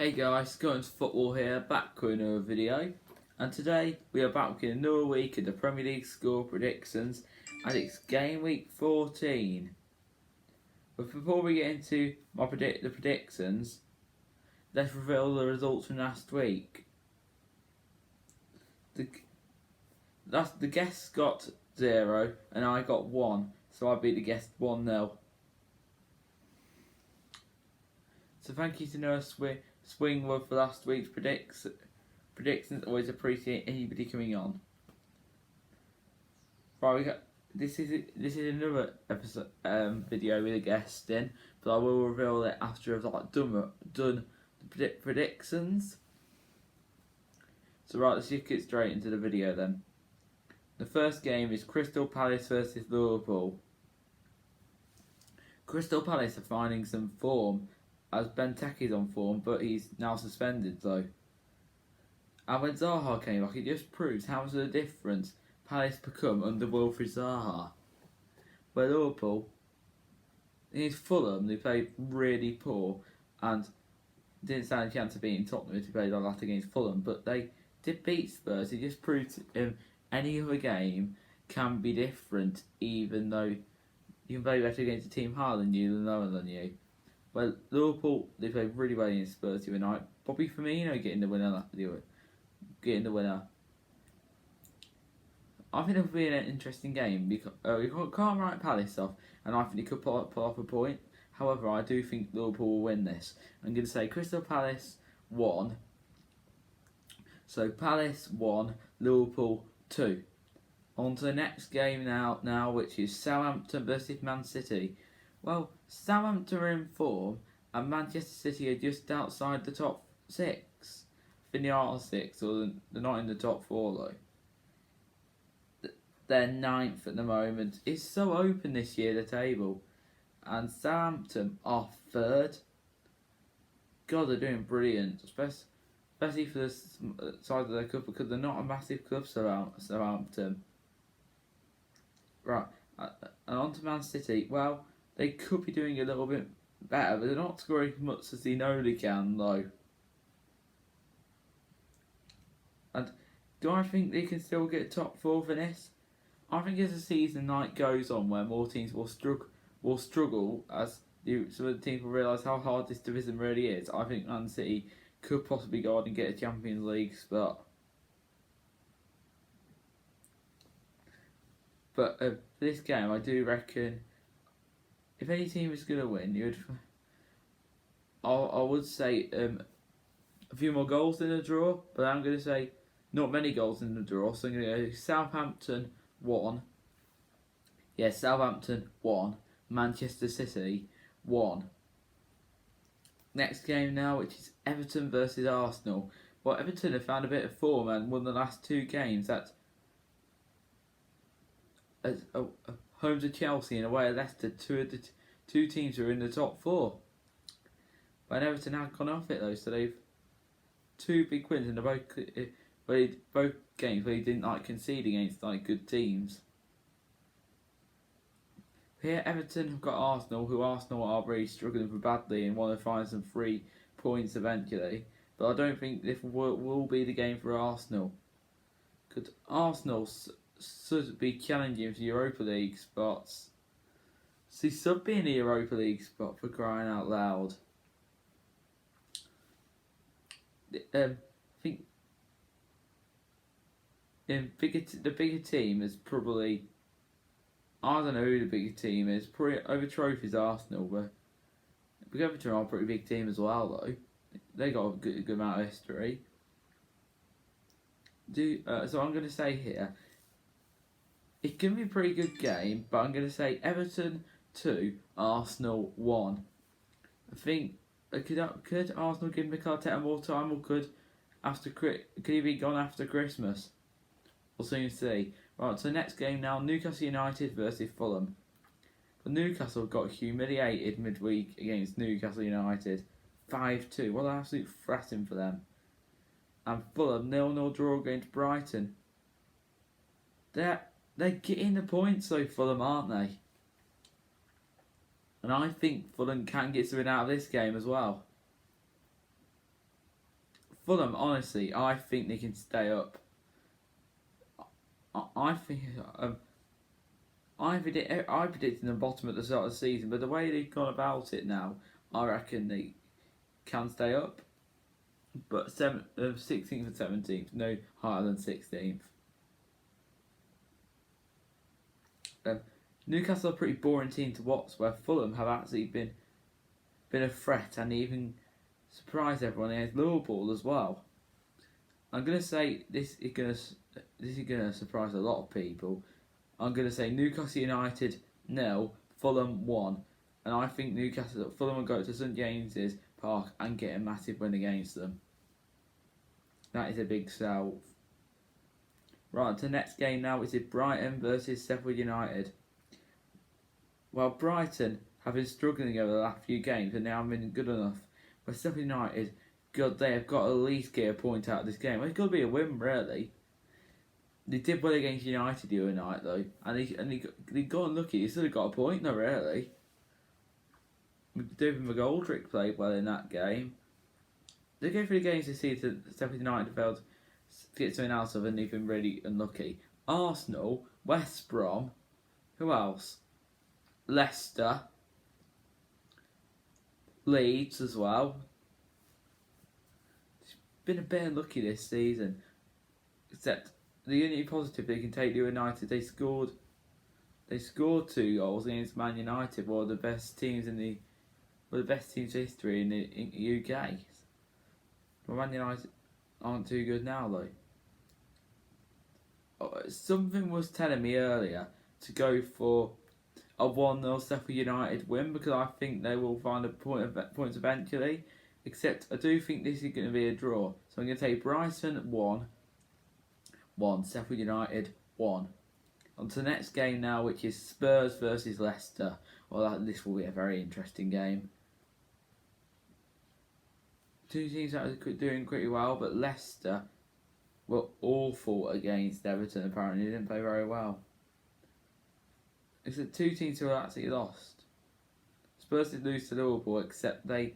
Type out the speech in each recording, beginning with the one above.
Hey guys, Going to Football here, back with another video, and today we are back with another week of the Premier League score predictions, and it's game week 14. But before we get into the predictions, let's reveal the results from last week. The guests got 0 and I got 1, so I beat the guest 1-0. So thank you to Noah Swingwood for last week's predictions. Always appreciate anybody coming on. Right, we got this is another episode video with a guest in, but I will reveal it after I've done the predictions. So right, let's just get straight into the video then. The first game is Crystal Palace versus Liverpool. Crystal Palace are finding some form, as Benteke's on form, but he's now suspended though. And when Zaha came back, it just proves how much of a difference Palace become under Wilfried Zaha. Where Liverpool, in Fulham, they played really poor and didn't stand a chance of beating Tottenham if they played like that against Fulham, but they did beat Spurs. It just proved any other game can be different, even though you can play better against a team harder than you than lower than you. Well, Liverpool, they played really well against Spurs the other night. Bobby Firmino getting the winner. I think it'll be an interesting game because we can't write Palace off, and I think they could pull off a point. However, I do think Liverpool will win this. I'm going to say Crystal Palace 1. So Palace 1, Liverpool 2. On to the next game now, which is Southampton versus Man City. Well, Southampton are in form, and Manchester City are just outside the top 6. I think they are 6, or they're not in the top 4 though. They're 9th at the moment. It's so open this year, the table. And Southampton are 3rd. God, they're doing brilliant, especially for the size of their club, because they're not a massive club, Southampton. Right, and on to Man City. Well, they could be doing a little bit better, but they're not scoring as much as they know they can, though. And do I think they can still get top 4 for this? I think as the season goes on, where more teams will struggle as some of the teams will realise how hard this division really is, I think Man City could possibly go on and get a Champions League spot. But for this game, I do reckon if any team is going to win, I would say a few more goals in a draw, but I'm going to say not many goals in the draw, so I'm going to go Southampton 1. Yeah, Southampton 1. Manchester City 1. Next game now, which is Everton versus Arsenal. Well, Everton have found a bit of form and won the last 2 games at home to Chelsea and away at Leicester. Two teams who are in the top 4. But Everton have gone off it though, so they've 2 big wins in both games where they didn't concede against good teams. Here Everton have got Arsenal, who Arsenal are really struggling for badly and want to find some 3 points eventually. But I don't think this will be the game for Arsenal, because Arsenal should be challenging for Europa League spots. So they should be in the Europa League spot, for crying out loud. I think the bigger team is probably, I don't know who the bigger team is. Probably over trophies, Arsenal, but Everton are a pretty big team as well though. They got a good amount of history. So I'm going to say here, it can be a pretty good game, but I'm going to say Everton 2, Arsenal 1. I think could Arsenal give Mikel Arteta more time, or could he be gone after Christmas? We'll soon see. Right, so next game now, Newcastle United versus Fulham. But Newcastle got humiliated midweek against Newcastle United, 5-2. What an absolute thrashing for them. And Fulham 0-0 draw against Brighton. They're getting the points though, Fulham, aren't they? And I think Fulham can get something out of this game as well. Fulham, honestly, I think they can stay up. I think I predicted the bottom at the start of the season, but the way they've gone about it now, I reckon they can stay up. But 16th and 17th, no higher than 16th. Newcastle are a pretty boring team to watch, where Fulham have actually been a threat and even surprised everyone against Liverpool as well. I'm gonna say this is gonna surprise a lot of people. I'm gonna say Newcastle United 0, Fulham 1, and I think Fulham will go to St James's Park and get a massive win against them. That is a big sell. Right, to the next game now, which is Brighton versus Sheffield United. Well, Brighton have been struggling over the last few games and they haven't been good enough. But Sheffield United, God, they have got to at least get a point out of this game. It's got to be a win, really. They did well against United the other night, though, and they got unlucky. They still got a point, though, really. David McGoldrick played well in that game. They go through the games this season. Sheffield United failed to get something out of, and they've been really unlucky. Arsenal, West Brom, who else? Leicester, Leeds as well. It's been a bit unlucky this season. Except the only positive they can take to United, they scored 2 goals against Man United, one of the best teams in history in the UK. But Man United aren't too good now, though. Something was telling me earlier to go for a 1-0 Sheffield United win, because I think they will find points eventually. Except I do think this is going to be a draw. So I'm going to take Brighton 1, Sheffield United 1. On to the next game now, which is Spurs versus Leicester. Well, this will be a very interesting game. Two teams that are doing pretty well, but Leicester were awful against Everton. Apparently, they didn't play very well. It's the two teams who are actually lost. Spurs did lose to Liverpool, except they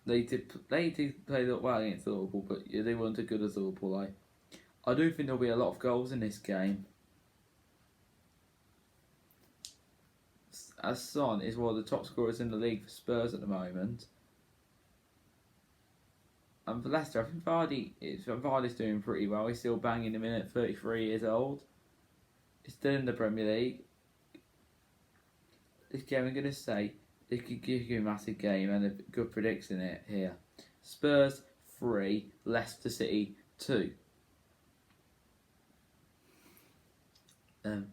did play well against Liverpool, but they weren't as good as Liverpool. I do think there'll be a lot of goals in this game. As Son is one of the top scorers in the league for Spurs at the moment. And for Leicester, I think Vardy's doing pretty well. He's still banging him in at 33 years old. He's still in the Premier League. This game, I'm going to say, it could give you a massive game and a good prediction in it here. Spurs 3, Leicester City 2. On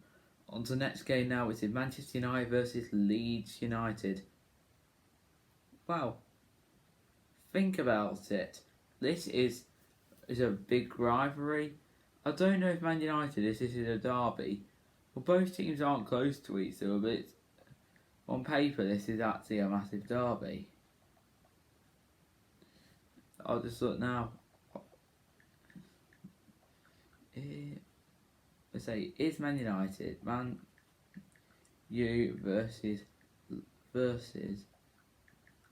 to the next game now, which is Manchester United versus Leeds United. Wow. Think about it. This is a big rivalry. I don't know if Man United, this is a derby. Well, both teams aren't close to each other, but on paper, this is actually a massive derby. I'll just look now. Let's say, is Man United, Man U versus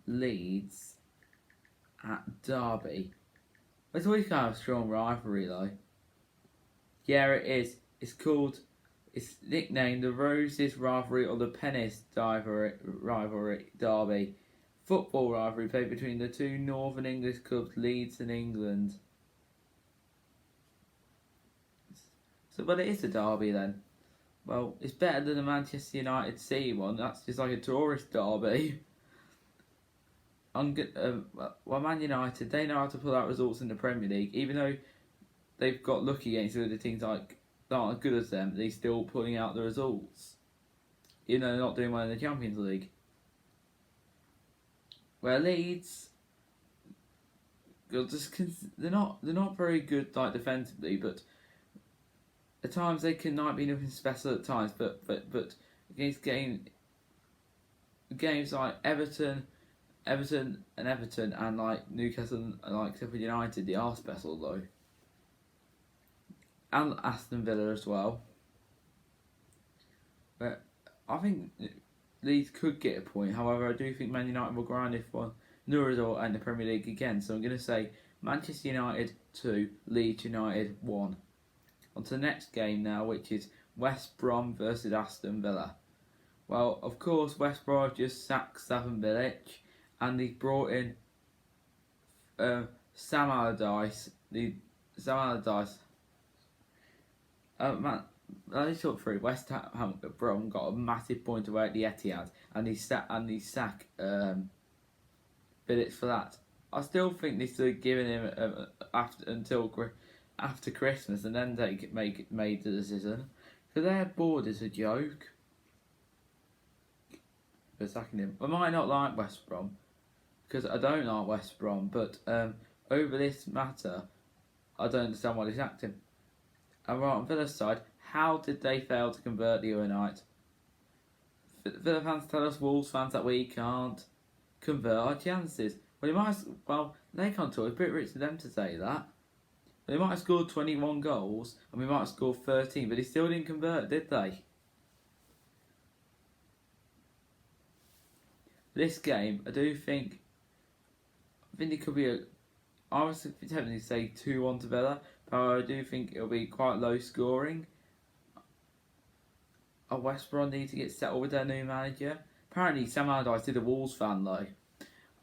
Leeds at Derby. It's always kind of a strong rivalry, though. Yeah, it is. It's nicknamed the Roses rivalry or the Pennis rivalry derby. Football rivalry played between the two Northern English clubs, Leeds and England. So, but it is a derby then. Well, it's better than the Manchester United City one. That's just like a tourist derby. Well, Man United, they know how to pull out results in the Premier League, even though they've got lucky against other teams like that aren't as good as them. They're still pulling out the results, even though they're not doing well in the Champions League. Where Leeds, they're not very good like defensively, but at times they can be nothing special at times. But against games like Everton and like Newcastle and like Sheffield United, they are special though. And Aston Villa as well. But I think Leeds could get a point. However, I do think Man United will grind if one no result in the Premier League again. So I'm going to say Manchester United 2, Leeds United 1. On to the next game now, which is West Brom versus Aston Villa. Well, of course, West Brom just sacked Slaven Bilic, and they brought in Sam Allardyce. Man, let's talk through. Brom got a massive point away at the Etihad, and he sacked Bilic for that. I still think they should have given him after Christmas and then made the decision, because their board is a joke. For sacking him, I might not like West Brom, because I don't like West Brom, but over this matter, I don't understand why they sacked him. And right on Villa's side, how did they fail to convert the other night? Villa fans tell us, Wolves fans, that we can't convert our chances. Well, they can't talk. It's a bit rich for them to say that. They might have scored 21 goals, and we might have scored 13, but they still didn't convert, did they? This game, I think it could be I was tempted to say 2-1 to Villa, but I do think it'll be quite low scoring. West Brom need to get settled with their new manager. Apparently, Sam Allardyce is a Wolves fan though.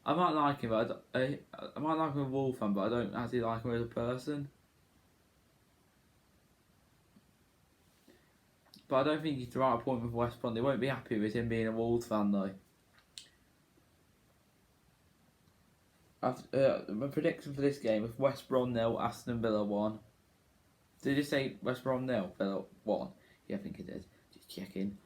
I might like him, but I might like him as a Wolves fan, but I don't actually like him as a person. But I don't think he's the right appointment for West Brom. They won't be happy with him being a Wolves fan though. My prediction for this game is West Brom 0, Aston Villa 1. Did you say West Brom 0, Villa 1? Yeah, I think it did. Just checking.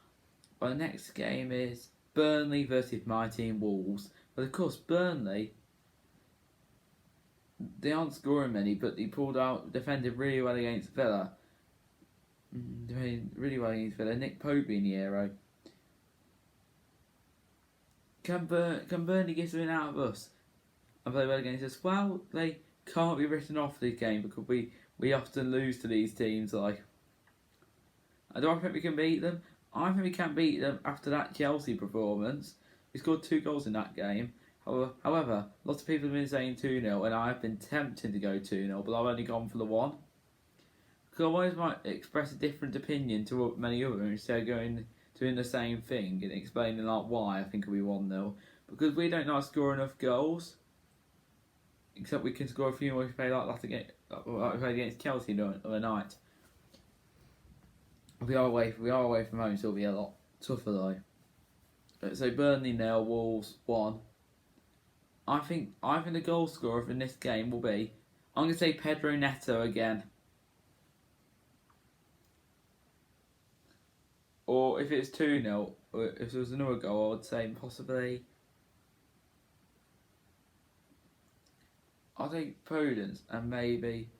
Well, the next game is Burnley versus my team Wolves. But of course, Burnley, they aren't scoring many, but they defended really well against Villa. Really well against Villa. Nick Pope being the hero. Can Burnley get something out of us and play well against us? Well, they can't be written off this game, because we often lose to these teams. Like, I don't think we can beat them. I think we can beat them after that Chelsea performance. We scored 2 goals in that game. However, lots of people have been saying 2-0, and I've been tempted to go 2-0, but I've only gone for the 1. Because I always might express a different opinion to many others instead of doing the same thing and explaining like why I think it'll be 1-0. Because we don't know how to score enough goals. Except we can score a few more if we play like that against Chelsea the other night. We are away from home, so it'll be a lot tougher though. So Burnley 0, Wolves 1. I think the goal scorer in this game will be, I'm going to say Pedro Neto again. Or if it's 2-0, or if there was another goal, I would say possibly, I think Podence and maybe,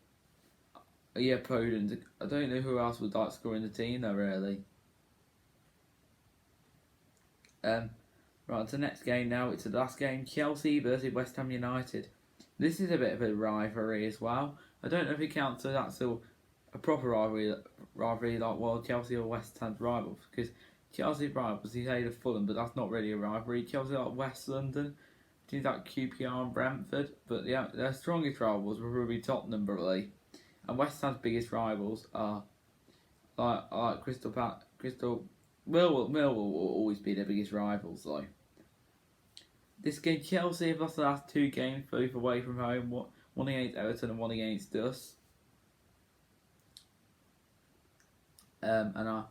Podence. I don't know who else would like to score in the team though, really. Right, on to the next game now. It's the last game, Chelsea versus West Ham United. This is a bit of a rivalry as well. I don't know if it counts as actual a proper rivalry like Chelsea or West Ham's rivals, because Chelsea's rivals, they say the Fulham, but that's not really a rivalry. Chelsea like West London, teams like QPR and Brentford, but their strongest rivals were probably Tottenham, probably. And West Ham's biggest rivals are like Millwall will always be their biggest rivals though. This game, Chelsea have lost the last 2 games, both away from home, one against Everton and one against us. And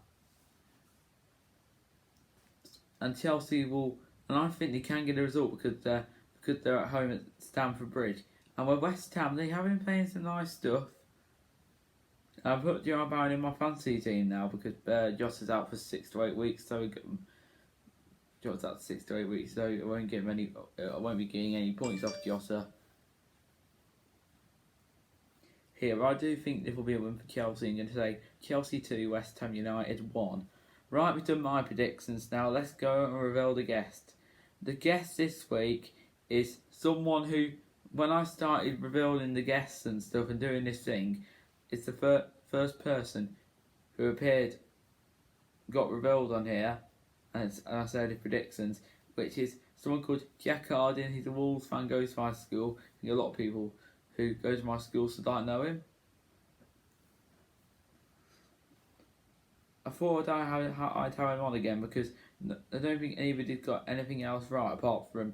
Chelsea will, and I think they can get a result because they're at home at Stamford Bridge. And with West Ham, they have been playing some nice stuff. I've put Jarrod Bowen in my fantasy team now because Joss is out for 6 to 8 weeks, so Joss out 6 to 8 weeks, so I won't be getting any points off Jossa. Here, I do think this will be a win for Chelsea. I'm going to say Chelsea 2, West Ham United 1. Right, we've done my predictions. Now let's go and reveal the guest. The guest this week is someone who, when I started revealing the guests and stuff and doing this thing, it's the first person who got revealed on here, and I said the predictions, which is someone called Jack Hardin. He's a Wolves fan, goes to high school. I think a lot of people who goes to my school, so I know him. I thought I'd have him on again because I don't think anybody's got anything else right apart from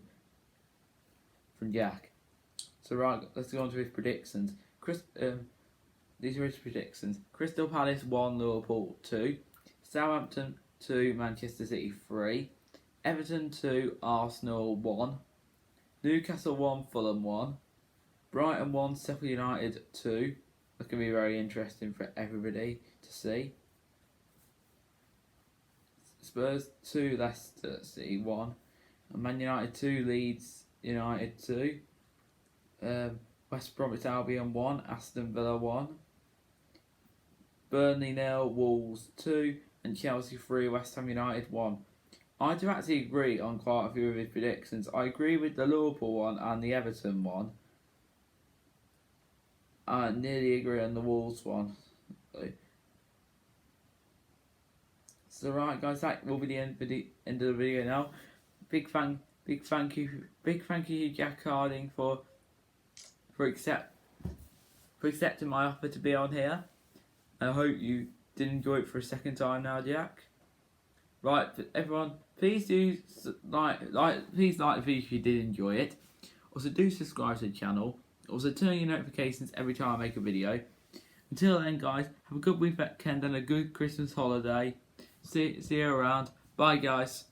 Jack. So right, let's go on to his predictions. These are his predictions. Crystal Palace 1, Liverpool 2. Southampton 2, Manchester City 3. Everton 2, Arsenal 1. Newcastle 1, Fulham 1. Brighton 1, Sheffield United 2. That's going to be very interesting for everybody to see. Spurs 2, Leicester City 1. And Man United 2, Leeds United 2. West Bromwich Albion 1, Aston Villa 1. Burnley 0, Wolves 2. And Chelsea 3, West Ham United 1. I do actually agree on quite a few of his predictions. I agree with the Liverpool one and the Everton one. I nearly agree on the Wolves one. So right, guys, that will be the end of the video now. Big thank you to Jack Harding for accepting my offer to be on here. I hope you did enjoy it for a second time now, Jack. Right, everyone, please do please like the video if you did enjoy it. Also, do subscribe to the channel. Also, turn your notifications every time I make a video. Until then, guys, have a good weekend and a good Christmas holiday. See you around. Bye, guys.